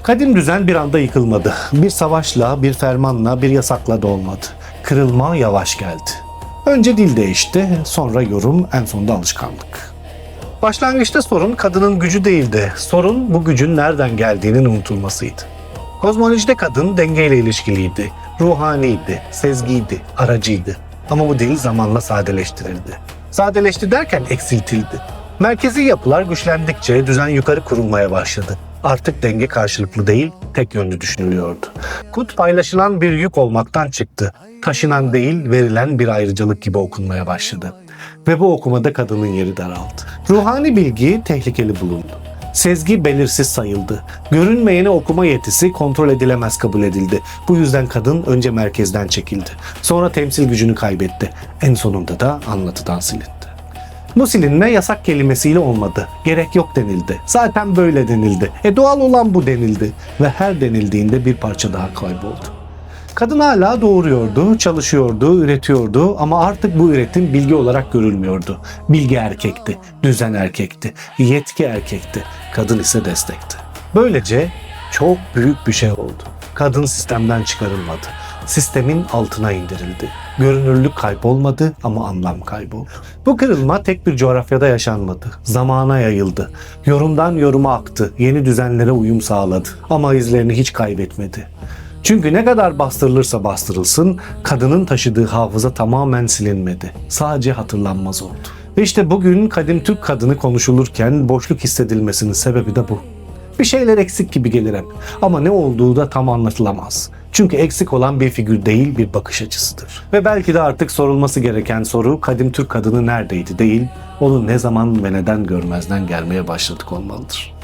Kadim düzen bir anda yıkılmadı. Bir savaşla, bir fermanla, bir yasakla da olmadı. Kırılma yavaş geldi. Önce dil değişti, sonra yorum, en sonunda alışkanlık. Başlangıçta sorun kadının gücü değildi. Sorun bu gücün nereden geldiğinin unutulmasıydı. Kozmolojide kadın dengeyle ilişkiliydi, ruhaniydi, sezgiydi, aracıydı. Ama bu dil zamanla sadeleştirildi. Sadeleşti derken eksiltildi. Merkezi yapılar güçlendikçe düzen yukarı kurulmaya başladı. Artık denge karşılıklı değil, tek yönlü düşünülüyordu. Kut paylaşılan bir yük olmaktan çıktı. Taşınan değil, verilen bir ayrıcalık gibi okunmaya başladı. Ve bu okumada kadının yeri daraldı. Ruhani bilgi tehlikeli bulundu. Sezgi belirsiz sayıldı. Görünmeyeni okuma yetisi kontrol edilemez kabul edildi. Bu yüzden kadın önce merkezden çekildi. Sonra temsil gücünü kaybetti. En sonunda da anlatıdan silindi. Bu silinme yasak kelimesiyle olmadı. Gerek yok denildi. Zaten böyle denildi. Doğal olan bu denildi. Ve her denildiğinde bir parça daha kayboldu. Kadın hala doğuruyordu, çalışıyordu, üretiyordu ama artık bu üretim bilgi olarak görülmüyordu. Bilgi erkekti, düzen erkekti, yetki erkekti, kadın ise destekti. Böylece çok büyük bir şey oldu. Kadın sistemden çıkarılmadı. Sistemin altına indirildi. Görünürlük kaybolmadı ama anlam kayboldu. Bu kırılma tek bir coğrafyada yaşanmadı. Zamana yayıldı. Yorumdan yoruma aktı. Yeni düzenlere uyum sağladı. Ama izlerini hiç kaybetmedi. Çünkü ne kadar bastırılırsa bastırılsın, kadının taşıdığı hafıza tamamen silinmedi. Sadece hatırlanmaz oldu. Ve işte bugün kadim Türk kadını konuşulurken boşluk hissedilmesinin sebebi de bu. Bir şeyler eksik gibi gelir hep ama ne olduğu da tam anlatılamaz. Çünkü eksik olan bir figür değil, bir bakış açısıdır. Ve belki de artık sorulması gereken soru kadim Türk kadını neredeydi değil, onu ne zaman ve neden görmezden gelmeye başladık olmalıdır.